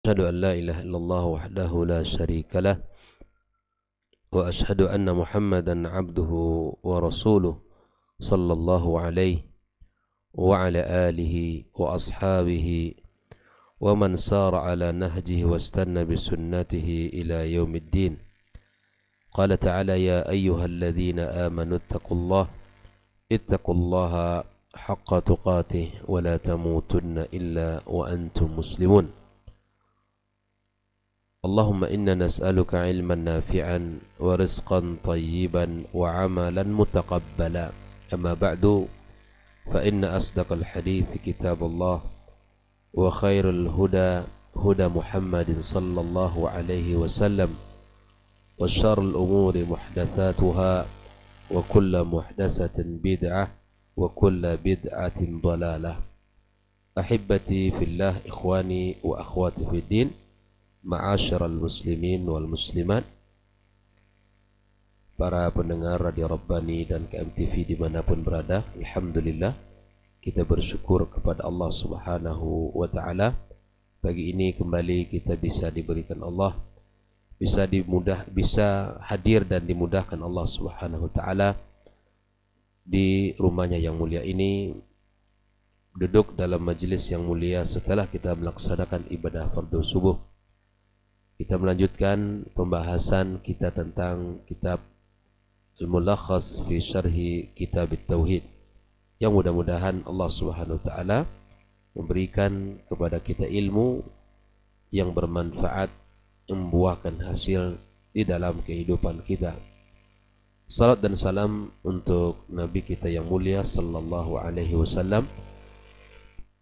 أشهد أن لا إله إلا الله وحده لا شريك له وأشهد أن محمدا عبده ورسوله صلى الله عليه وعلى آله وأصحابه ومن سار على نهجه واستنى بسنته إلى يوم الدين. قال تعالى: يا أيها الذين آمنوا اتقوا الله حق تقاته ولا تموتن إلا وأنتم مسلمون. اللهم إنا نسألك علما نافعا ورزقا طيبا وعملا متقبلا. أما بعد، فإن أصدق الحديث كتاب الله، وخير الهدى هدى محمد صلى الله عليه وسلم، وشر الأمور محدثاتها، وكل محدثة بدعة، وكل بدعة ضلالة. أحبتي في الله، إخواني وأخواتي في الدين، ma'asyiral muslimin wal muslimat, para pendengar Radio Rabbani dan KMTV dimanapun berada, alhamdulillah kita bersyukur kepada Allah Subhanahu wa ta'ala. Pagi ini kembali kita bisa diberikan Allah, bisa hadir dan dimudahkan Allah Subhanahu wa ta'ala di rumahnya yang mulia ini, duduk dalam majelis yang mulia setelah kita melaksanakan ibadah fardu subuh. Kita melanjutkan pembahasan kita tentang kitab Al-Mulakhas fi Syarhi Kitab At-Tauhid, yang mudah-mudahan Allah Subhanahu wa ta'ala memberikan kepada kita ilmu yang bermanfaat, membuahkan hasil di dalam kehidupan kita. Salat dan salam untuk Nabi kita yang mulia sallallahu alaihi wasallam,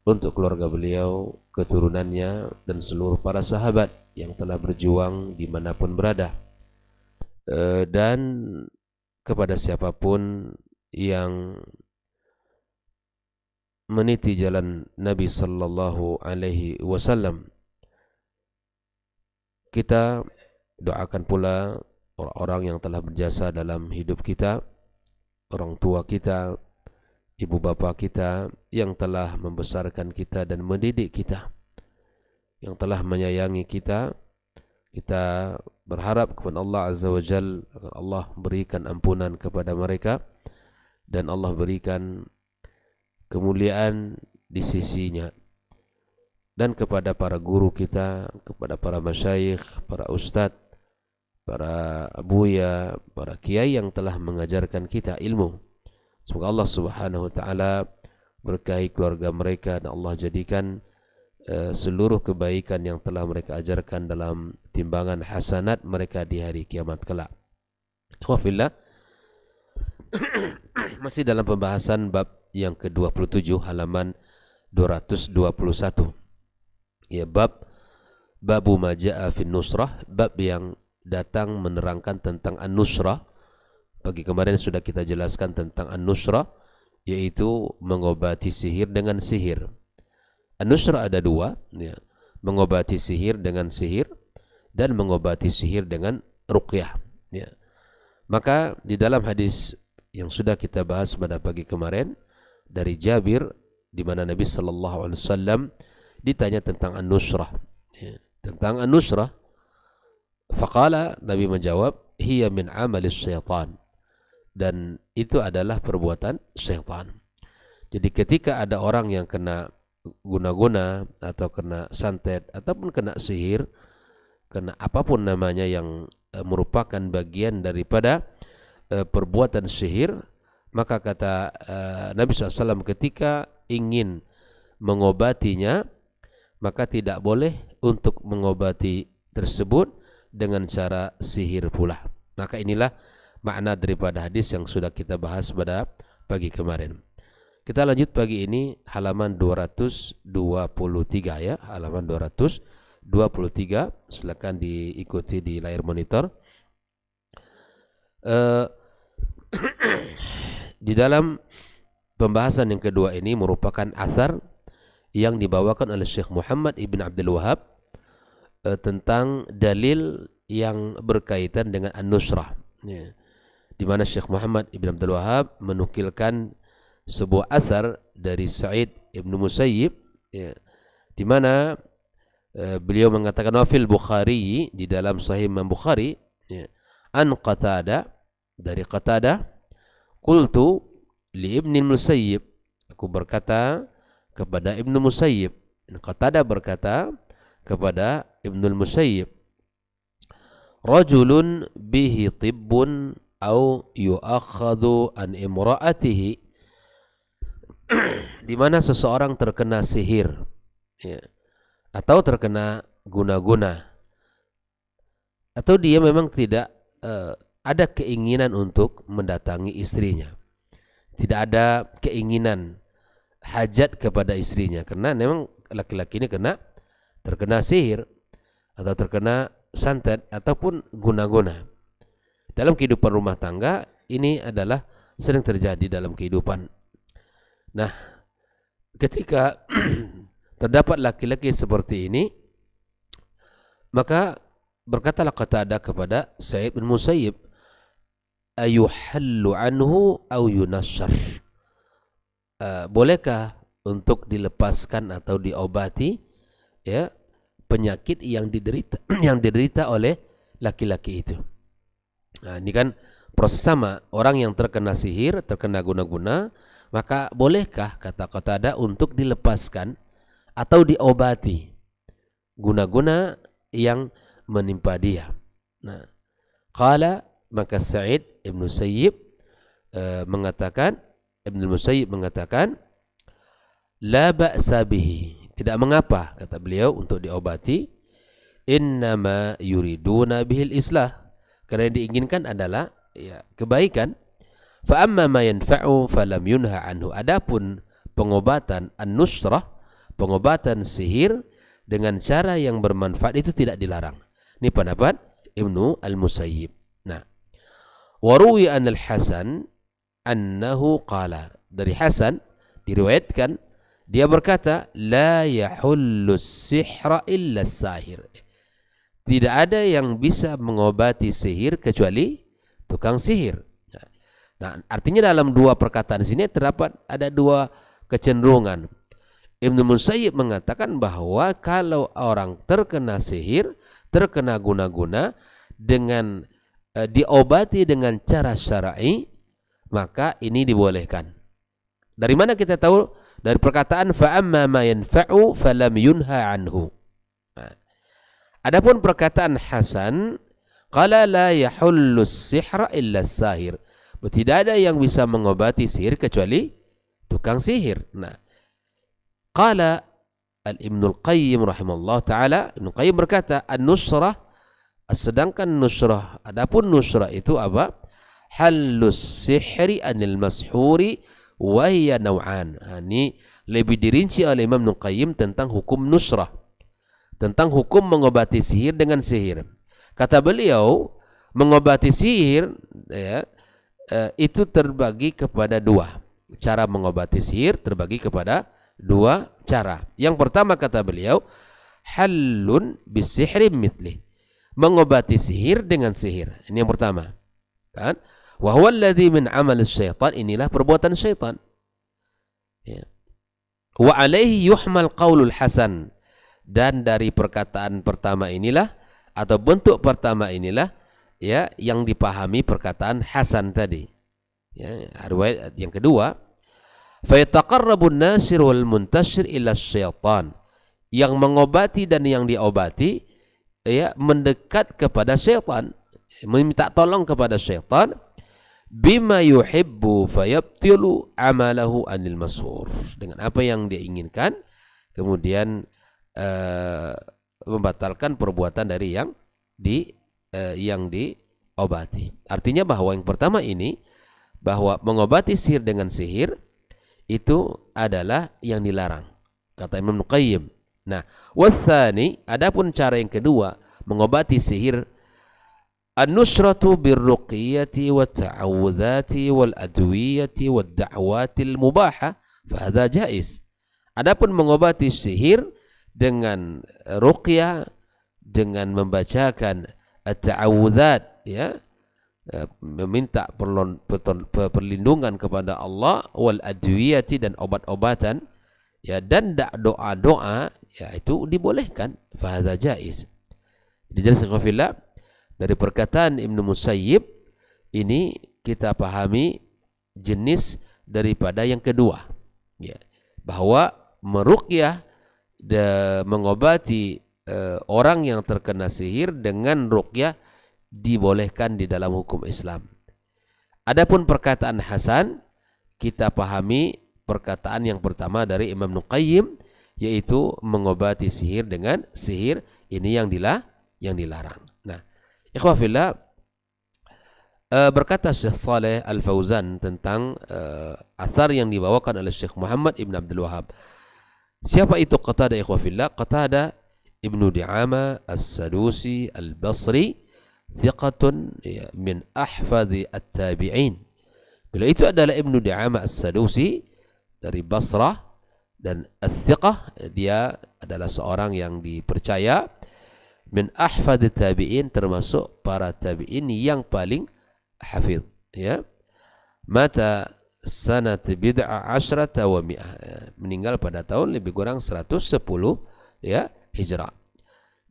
untuk keluarga beliau, keturunannya, dan seluruh para sahabat yang telah berjuang dimanapun berada, dan kepada siapapun yang meniti jalan Nabi sallallahu alaihi wasallam. Kita doakan pula orang-orang yang telah berjasa dalam hidup kita, orang tua kita, ibu bapa kita yang telah membesarkan kita dan mendidik kita, yang telah menyayangi kita. Kita berharap kepada Allah Azza wa Jal agar Allah berikan ampunan kepada mereka dan Allah berikan kemuliaan di sisinya. Dan kepada para guru kita, kepada para masyayikh, para ustadz, para abuya, para kiai yang telah mengajarkan kita ilmu, semoga Allah Subhanahu wa ta'ala berkahi keluarga mereka dan Allah jadikan seluruh kebaikan yang telah mereka ajarkan dalam timbangan hasanat mereka di hari kiamat kelak. Ikhwafillah, masih dalam pembahasan bab yang ke-27 halaman 221. Ya, babu ma jaa fin nusrah, bab yang datang menerangkan tentang an-nusrah. Pagi kemarin sudah kita jelaskan tentang an-nusrah, yaitu mengobati sihir dengan sihir. An-nusrah ada dua, ya, mengobati sihir dengan sihir dan mengobati sihir dengan ruqyah, ya. Maka di dalam hadis yang sudah kita bahas pada pagi kemarin dari Jabir, di mana Nabi sallallahu alaihi wasallam ditanya tentang an-nusrah, ya, tentang an-nusrah, faqala, Nabi menjawab, hiya min amalis syaitan, dan itu adalah perbuatan syaitan. Jadi ketika ada orang yang kena guna-guna atau kena santet ataupun kena sihir, kena apapun namanya yang merupakan bagian daripada perbuatan sihir, maka kata Nabi SAW, ketika ingin mengobatinya, maka tidak boleh untuk mengobati tersebut dengan cara sihir pula. Maka inilah makna daripada hadis yang sudah kita bahas pada pagi kemarin. Kita lanjut pagi ini halaman 223, ya, halaman 223. Silakan diikuti di layar monitor. Di dalam pembahasan yang kedua ini merupakan asar yang dibawakan oleh Syekh Muhammad Ibn Abdul Wahab tentang dalil yang berkaitan dengan an-nusrah, ya. Di mana Syekh Muhammad Ibn Abdul Wahab menukilkan sebuah asar dari Sa'id Ibn Musayyib, ya, di mana Beliau mengatakan wafil Bukhari, di dalam Sahih Imam Bukhari, ya, an Qatada, dari Qatada, qultu li Ibnu Musayyib, aku berkata kepada Ibnu Musayyib. Qatada berkata kepada Ibnu Musayyib, rajulun bihi tibbun au yu'akhadhu an imra'atihi, di mana seseorang terkena sihir, ya, atau terkena guna-guna, atau dia memang tidak ada keinginan untuk mendatangi istrinya, tidak ada keinginan hajat kepada istrinya, karena memang laki-laki ini terkena sihir atau terkena santet ataupun guna-guna. Dalam kehidupan rumah tangga ini adalah sering terjadi dalam kehidupan. Nah, ketika terdapat laki-laki seperti ini, maka berkatalah Qatadah kepada Sa'id bin Musayyib, ayuhallu anhu au yunassar, bolehkah untuk dilepaskan atau diobati, ya, penyakit yang diderita oleh laki-laki itu. Nah, ini kan proses sama, orang yang terkena sihir, terkena guna-guna, maka bolehkah, kata Qatadah, untuk dilepaskan atau diobati guna-guna yang menimpa dia. Nah, qala, maka Sa'id Ibn Musayyib mengatakan, Ibnu Musayyib mengatakan, la ba'sa bihi, tidak mengapa, kata beliau, untuk diobati. Innama yuriduna bihil islah, karena yang diinginkan adalah, ya, kebaikan. Fa amma ma yanfa'u falam yunha anhu, adapun pengobatan an-nusrah, pengobatan sihir dengan cara yang bermanfaat, itu tidak dilarang. Ini pendapat Ibnu Al-Musayyib. Nah, waruwi an al-Hasan annahu qala, dari Hasan diriwayatkan dia berkata, la yahullu sihra illa sahir, tidak ada yang bisa mengobati sihir kecuali tukang sihir. Nah, artinya dalam dua perkataan sini terdapat ada dua kecenderungan. Ibnu Musayyib mengatakan bahwa kalau orang terkena sihir, terkena guna-guna, dengan diobati dengan cara syar'i, maka ini dibolehkan. Dari mana kita tahu? Dari perkataan fa amma ma yanfa'u falam yunha anhu. Nah, adapun perkataan Hasan, qala la yahullu sihra illa sahir, tidak ada yang bisa mengobati sihir kecuali tukang sihir. Nah, qala Ibnu Qayyim rahimahullah taala, Ibnu Qayyim berkata, an-nusrah, sedangkan nusrah, adapun nusrah itu apa? Hallus sihri anil mashuri wa hiya naw'an. Ini lebih dirinci oleh Imam Ibnu Qayyim tentang hukum nusrah, tentang hukum mengobati sihir dengan sihir. Kata beliau, mengobati sihir, ya, itu terbagi kepada dua. Cara mengobati sihir terbagi kepada dua cara. Yang pertama, kata beliau, halun bisihri mithlih, mengobati sihir dengan sihir. Ini yang pertama, kan? Wa huwa alladhi min amal syaitan, inilah perbuatan syaitan. Ya. Wa alaihi yuhmal qaulul hasan, dan dari perkataan pertama inilah, atau bentuk pertama inilah, ya, yang dipahami perkataan Hasan tadi. Ya, riwayat yang kedua, fa yataqarrabu an-nasir wal muntashir ila syaitan, yang mengobati dan yang diobati, ya, mendekat kepada syaitan, meminta tolong kepada syaitan, bima yuhibbu fayabtilu amalahu anil masur, dengan apa yang dia inginkan, kemudian membatalkan perbuatan dari yang diobati. Artinya bahwa yang pertama ini, bahwa mengobati sihir dengan sihir itu adalah yang dilarang, kata Imam Qayyim. Nah, wathani, adapun cara yang kedua mengobati sihir, an-nusratu birruqiyati wa ta'awudzati wal adwiyati wad da'watil mubaha, fa hadza jaiz. Adapun mengobati sihir dengan ruqyah, dengan membacakan at-ta'awudzat, ya, meminta perlindungan kepada Allah, wal adwiyati, dan obat-obatan, ya, dan doa-doa, ya itu dibolehkan, fahadza jaiz. Dijelaskan fillah dari perkataan Ibnu Musayyib ini kita pahami jenis daripada yang kedua, ya, bahwa meruqyah mengobati orang yang terkena sihir dengan ruqyah dibolehkan di dalam hukum Islam. Adapun perkataan Hasan, kita pahami perkataan yang pertama dari Imam Nuqayyim, yaitu mengobati sihir dengan sihir, ini yang dilarang. Nah, ikhwah fillah, berkata Syekh Saleh Al-Fauzan tentang asar yang dibawakan oleh Syekh Muhammad Ibn Abdul Wahab. Siapa itu Qatadah, ikhwah fillah? Qatadah Ibnu Di'amah As-Sadusi Al-Basri, thiqatun min ahfadhi at-tabi'in. Bila itu adalah Ibnu Di'amah As-Sadusi dari Basrah, dan al-thiqah, dia adalah seorang yang dipercaya, min ahfadhi tabi'in, termasuk para tabi'in yang paling hafidh, ya. Mata sanat bid'a asyrata wa mi'ah, meninggal pada tahun lebih kurang 110 ya Hijrah.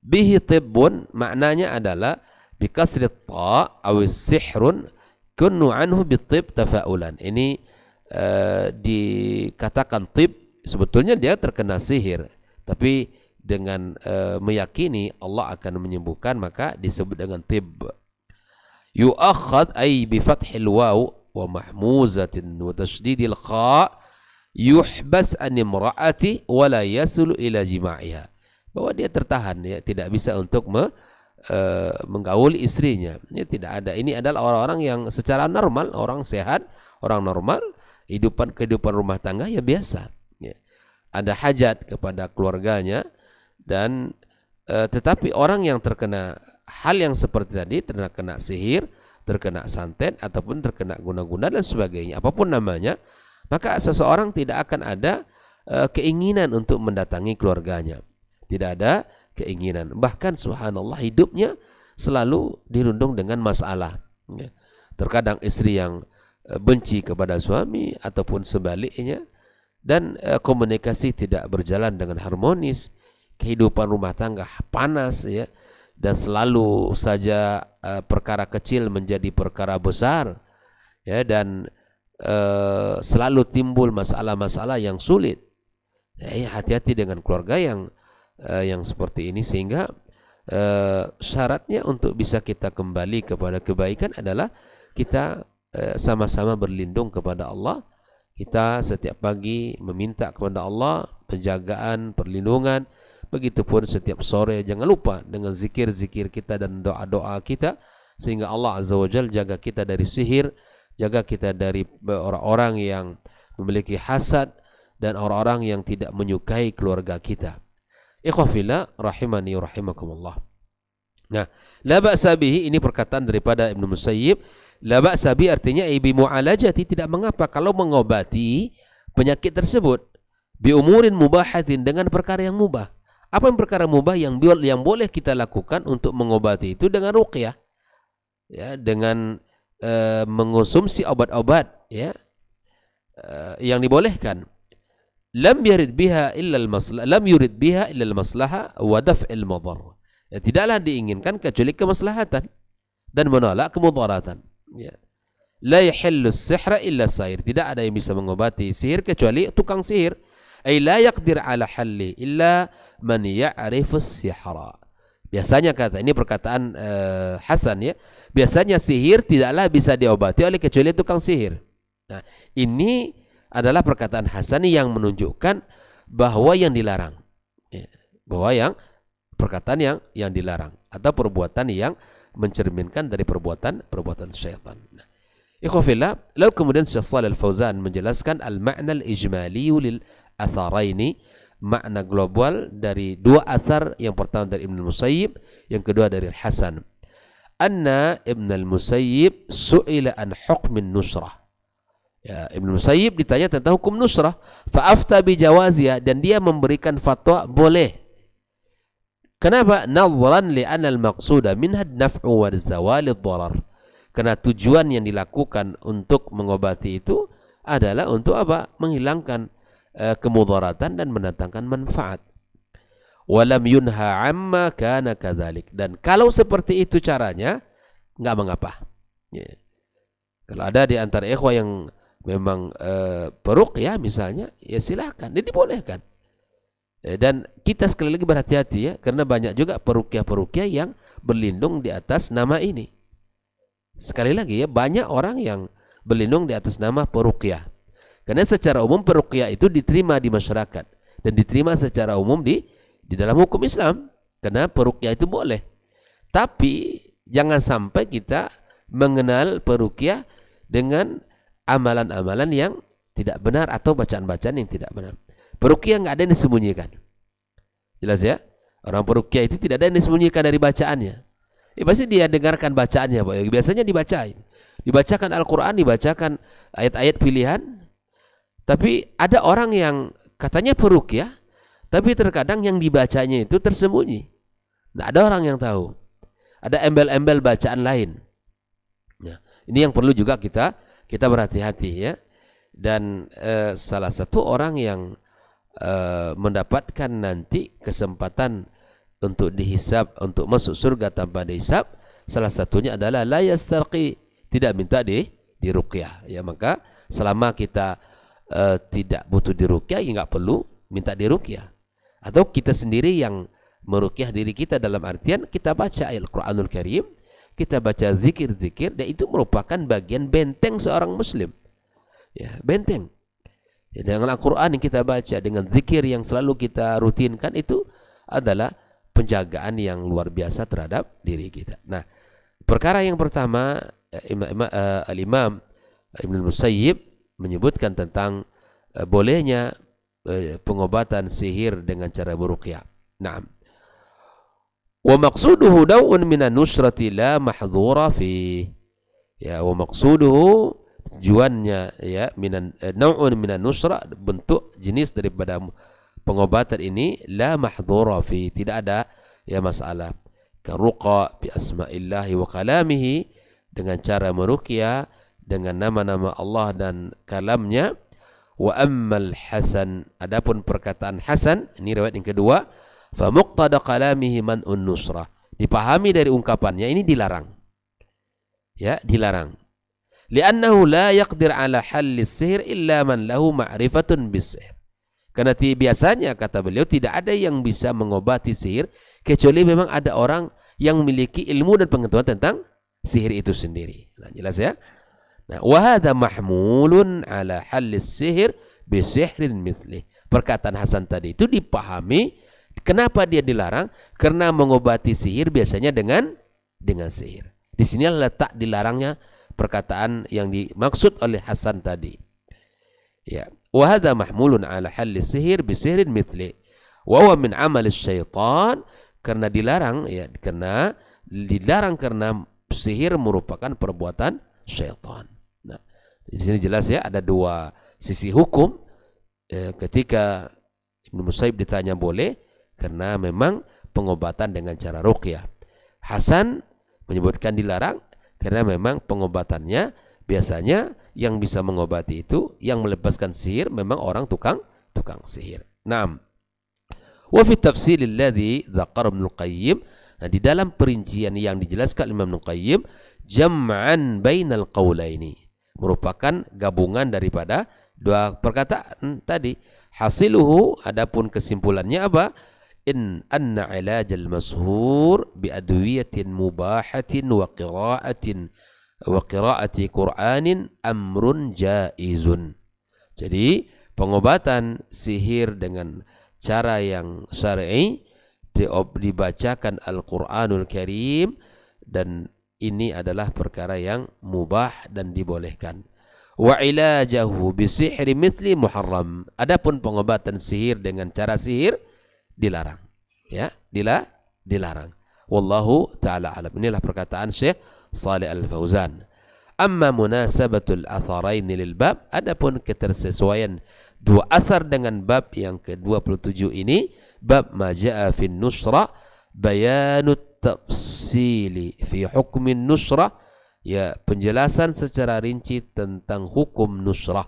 Bihi tibbun, maknanya adalah bikasri ta awis sihrun kunnu anhu bitib tafa'ulan. Ini dikatakan tib, sebetulnya dia terkena sihir, tapi dengan meyakini Allah akan menyembuhkan, maka disebut dengan tib. Yu'akhad ay bi fathil waw wa mahmuzatin wa tashdidil kha, yuhbas an imra'ati wa la yasulu ila jima'iha, bahwa dia tertahan, ya, tidak bisa untuk menggauli istrinya. Ini tidak ada. Ini adalah orang-orang yang secara normal, orang sehat, orang normal, kehidupan rumah tangga ya biasa, ya. Ada hajat kepada keluarganya, dan tetapi orang yang terkena hal yang seperti tadi, terkena sihir, terkena santet, ataupun terkena guna-guna dan sebagainya, apapun namanya, maka seseorang tidak akan ada keinginan untuk mendatangi keluarganya. Tidak ada keinginan. Bahkan subhanallah, hidupnya selalu dirundung dengan masalah, ya. Terkadang istri yang benci kepada suami ataupun sebaliknya, dan komunikasi tidak berjalan dengan harmonis, kehidupan rumah tangga panas, ya, dan selalu saja perkara kecil menjadi perkara besar, ya, dan selalu timbul masalah-masalah yang sulit. Ya, hati-hati dengan keluarga yang seperti ini, sehingga syaratnya untuk bisa kita kembali kepada kebaikan adalah kita sama-sama berlindung kepada Allah. Kita setiap pagi meminta kepada Allah penjagaan, perlindungan. Begitupun setiap sore, jangan lupa dengan zikir-zikir kita dan doa-doa kita, sehingga Allah Azza wa Jalla jaga kita dari sihir, jaga kita dari orang-orang yang memiliki hasad, dan orang-orang yang tidak menyukai keluarga kita. Ikhwah fillah rahimani wa rahimakumullah. Nah, la ba'sa bihi, ini perkataan daripada Ibnu Musayyib. La ba'sa bihi artinya bi mu'alajati, tidak mengapa kalau mengobati penyakit tersebut, bi umurin mubahatin, dengan perkara yang mubah. Apa yang perkara mubah yang boleh kita lakukan untuk mengobati itu? Dengan ruqyah, ya, dengan mengonsumsi obat-obat, ya, yang dibolehkan. Lam yurid biha illa al-maslaha wa daf'il madar. Ya, tidaklah diinginkan kecuali kemaslahatan dan menolak kemudaratan, ya. La yahillu as-sihra illa as-sahir, tidak ada yang bisa mengobati sihir kecuali tukang sihir. Ay la yaqdir ala halli illa man ya'rifu as-sihra. Biasanya kata ini perkataan Hasan, ya. Biasanya sihir tidaklah bisa diobati oleh kecuali tukang sihir. Nah, ini adalah perkataan Hasan yang menunjukkan bahwa yang dilarang, ya, bahwa yang perkataan yang dilarang atau perbuatan yang mencerminkan dari perbuatan syaitan. Nah, ikhwah fillah, lalu kemudian Syekh Shalih Al-Fauzan menjelaskan al-ma'na al-ijmali lil atharaini, makna global dari dua asar, yang pertama dari Ibnu Musayyib, yang kedua dari Hasan. Anna Ibnu Musayyib su'ila an hukmin nusrah. Ya, Ibnu Musayyib ditanya tentang hukum nusrah, fa afta bi jawaziyah, dan dia memberikan fatwa boleh. Kenapa? Nadhran li anna al-maqsuda minha an-naf'u wa zawal ad-darar. Karena tujuan yang dilakukan untuk mengobati itu adalah untuk apa? Menghilangkan kemudaratan dan mendatangkan manfaat. walam yunha amma kana kadzalik. Dan kalau seperti itu caranya, enggak mengapa. Ya. Kalau ada di antara ikhwah yang memang peruqyah misalnya, ya silakan, ini dibolehkan. Dan kita sekali lagi berhati-hati ya, karena banyak juga peruqyah-peruqyah yang berlindung di atas nama ini. Sekali lagi ya, banyak orang yang berlindung di atas nama peruqyah. Karena secara umum peruqyah itu diterima di masyarakat dan diterima secara umum di dalam hukum Islam. Karena peruqyah itu boleh. Tapi jangan sampai kita mengenal peruqyah dengan amalan-amalan yang tidak benar atau bacaan-bacaan yang tidak benar. Peruqyah nggak ada yang disembunyikan. Jelas ya? Orang peruqyah itu tidak ada yang disembunyikan dari bacaannya. Ya, pasti dia dengarkan bacaannya, Pak. Biasanya dibacain. Dibacakan Al-Quran, dibacakan ayat-ayat pilihan. Tapi ada orang yang katanya peruqyah, tapi terkadang yang dibacanya itu tersembunyi. Nggak ada orang yang tahu. Ada embel-embel bacaan lain. Nah, ini yang perlu juga kita berhati-hati ya. Dan salah satu orang yang mendapatkan nanti kesempatan untuk dihisab, untuk masuk surga tanpa dihisab, salah satunya adalah la yastarqi, tidak minta diruqyah. Ya, maka selama kita tidak butuh diruqyah, ya nggak perlu minta diruqyah. Atau kita sendiri yang meruqyah diri kita, dalam artian kita baca Al-Quranul Karim, kita baca zikir-zikir, dan itu merupakan bagian benteng seorang muslim. Ya, benteng. Ya, dengan Al-Quran yang kita baca, dengan zikir yang selalu kita rutinkan, itu adalah penjagaan yang luar biasa terhadap diri kita. Nah, perkara yang pertama, Al-Imam Ibn Musayyib menyebutkan tentang bolehnya pengobatan sihir dengan cara meruqyah. Naam. Wa maqsuduhu daw'un minan nusrati la mahdhura fi. Ya, wa maqsuduhu, tujuannya ya, naw'un minan nusra, bentuk jenis daripada pengobatan ini, la mahdhura fi, tidak ada ya masalah. Karuqa bi asma'illahi wa kalamihi, dengan cara meruqyah dengan nama-nama Allah dan kalamnya. Wa ammal hasan, adapun perkataan hasan, ini riwayat yang kedua, fa muqtada kalamihi man'un nusrah, dipahami dari ungkapannya ini dilarang. Ya, dilarang. Li'annahu la yaqdir ala hallis sihir illa man lahu ma'rifatun bis-sihir. Karena biasanya, kata beliau, tidak ada yang bisa mengobati sihir kecuali memang ada orang yang memiliki ilmu dan pengetahuan tentang sihir itu sendiri. Nah, jelas ya? Nah, wa hadha mahmulun ala hallis sihir bi sihrin mithlih. Perkataan Hasan tadi itu dipahami, kenapa dia dilarang? Karena mengobati sihir biasanya dengan sihir. Di sini letak dilarangnya perkataan yang dimaksud oleh Hasan tadi. Ya, wa hadha mahmulun ala hallis sihir bi sihrin mithlih. Wa huwa min amalis syaitan, karena dilarang ya, karena sihir merupakan perbuatan syaitan. Nah, di sini jelas ya, ada dua sisi hukum. Ketika Ibnu Musayyib ditanya boleh, karena memang pengobatan dengan cara ruqyah. Hasan menyebutkan dilarang karena memang pengobatannya biasanya yang bisa mengobati itu, yang melepaskan sihir memang orang tukang sihir. Naam. Wa fi tafsil alladhi dzakara Ibnu Qayyim, nah, di dalam perincian yang dijelaskan Imam Ibnu Qayyim, jam'an bainal qaulaini, merupakan gabungan daripada dua perkataan tadi. Hasiluhu, adapun kesimpulannya apa? In anna ilajal mashhur bi adwiyatin mubahatin wa qira'ati Qur'anin amrun jaizun. Jadi pengobatan sihir dengan cara yang syar'i, dibacakan Al-Qur'anul Karim, dan ini adalah perkara yang mubah dan dibolehkan. Wa ilajahu bisihri mithli muharram, adapun pengobatan sihir dengan cara sihir dilarang. Ya, dilarang. Wallahu ta'ala alam. Inilah perkataan Syekh Shalih Al-Fauzan. Amma munasabatul atharaini lil bab, adapun ketersesuaian dua athar dengan bab yang ke-27 ini, bab ma jaa fin nusra bayanut tafsili fi hukmin nusrah, ya, penjelasan secara rinci tentang hukum nusrah.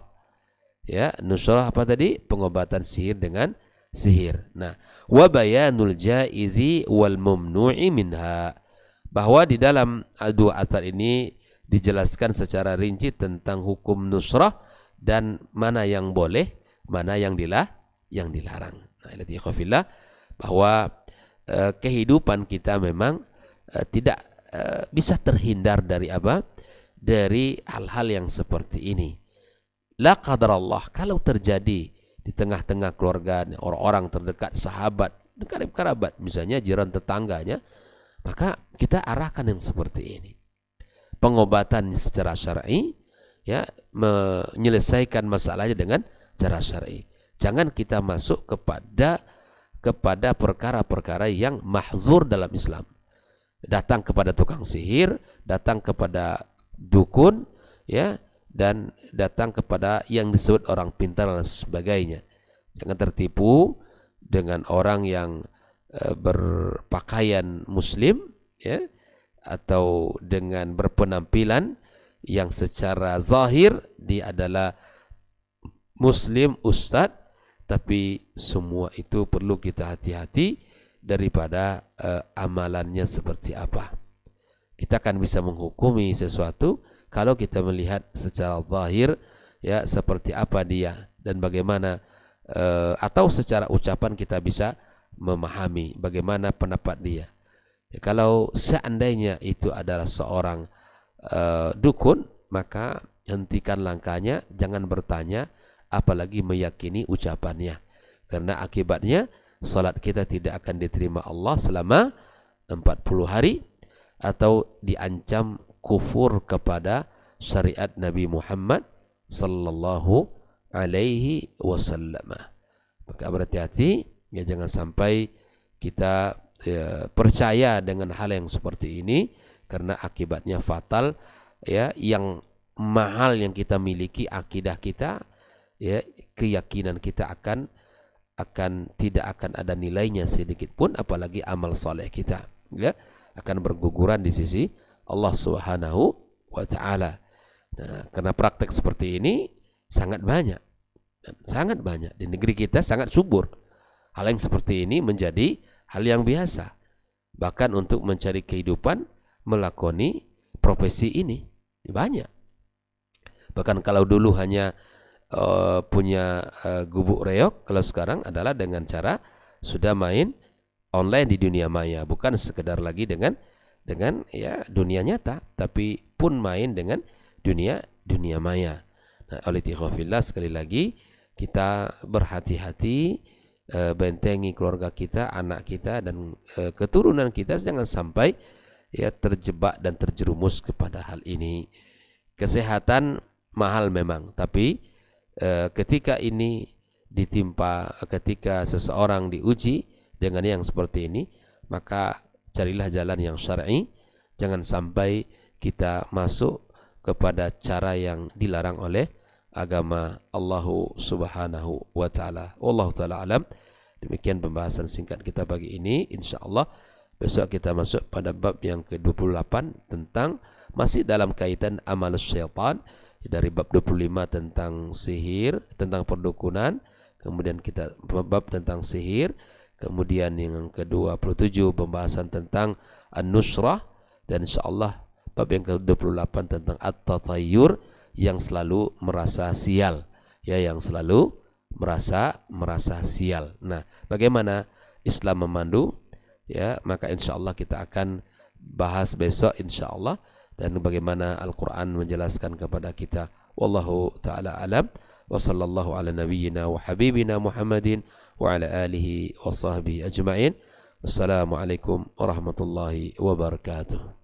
Ya, nusrah apa tadi? Pengobatan sihir dengan sihir. Nah, wa bayanul jaizi wal mamnu'i minha. Bahwa di dalam dua athar ini dijelaskan secara rinci tentang hukum nusrah dan mana yang boleh, mana yang dilarang. Nah, ilati khafillah, bahwa kehidupan kita memang tidak bisa terhindar dari apa? Dari hal-hal yang seperti ini. La qadarallah, kalau terjadi di tengah-tengah keluarga, orang-orang terdekat, sahabat, dekat kerabat, misalnya jiran tetangganya, maka kita arahkan yang seperti ini. Pengobatan secara syar'i, ya, menyelesaikan masalahnya dengan cara syar'i. Jangan kita masuk kepada perkara-perkara yang mahzur dalam Islam. Datang kepada tukang sihir, datang kepada dukun, ya, dan datang kepada yang disebut orang pintar dan sebagainya. Jangan tertipu dengan orang yang berpakaian muslim, ya, atau dengan berpenampilan yang secara zahir dia adalah muslim, ustadz, tapi semua itu perlu kita hati-hati daripada amalannya seperti apa. Kita akan bisa menghukumi sesuatu kalau kita melihat secara zahir, ya, seperti apa dia dan bagaimana, atau secara ucapan kita bisa memahami bagaimana pendapat dia. Ya, kalau seandainya itu adalah seorang dukun, maka hentikan langkahnya, jangan bertanya, apalagi meyakini ucapannya. Karena akibatnya salat kita tidak akan diterima Allah selama 40 hari, atau diancam kufur kepada syariat Nabi Muhammad sallallahu alaihi wasallam. Maka berhati-hati, ya, jangan sampai kita percaya dengan hal yang seperti ini, karena akibatnya fatal, ya. Yang mahal yang kita miliki akidah kita, ya, keyakinan kita akan tidak akan ada nilainya sedikit pun, apalagi amal soleh kita, ya, akan berguguran di sisi Allah Subhanahu wa taala. Nah, karena praktek seperti ini sangat banyak di negeri kita, sangat subur. Hal yang seperti ini menjadi hal yang biasa. Bahkan untuk mencari kehidupan, melakoni profesi ini banyak. Bahkan kalau dulu hanya punya gubuk reok, kalau sekarang adalah dengan cara sudah main online di dunia maya, bukan sekedar lagi dengan ya dunia nyata, tapi pun main dengan dunia maya. Nah, oleh tikhafillah, sekali lagi kita berhati-hati, bentengi keluarga kita, anak kita, dan keturunan kita, jangan sampai, ya, terjebak dan terjerumus kepada hal ini. Kesehatan mahal memang, tapi ketika ini ketika seseorang diuji dengan yang seperti ini, maka carilah jalan yang syar'i. Jangan sampai kita masuk kepada cara yang dilarang oleh agama Allah Subhanahu wa taala. Wallahu taala alam. Demikian pembahasan singkat kita pagi ini. Insyaallah besok kita masuk pada bab yang ke-28 tentang, masih dalam kaitan amal syaitan, dari bab 25 tentang sihir, tentang perdukunan, kemudian kita bab tentang sihir, kemudian yang ke-27 pembahasan tentang an-nusrah, dan insyaallah bab yang ke-28 tentang at-tatayyur, yang selalu merasa sial, ya, yang selalu merasa sial. Nah, bagaimana Islam memandu, ya, maka insyaallah kita akan bahas besok insyaallah, dan bagaimana Al-Quran menjelaskan kepada kita. Wallahu ta'ala alam, wa sallallahu ala nabiyyina wa habibina Muhammadin wa ala alihi wa sahbihi ajma'in. Wassalamualaikum warahmatullahi wabarakatuh.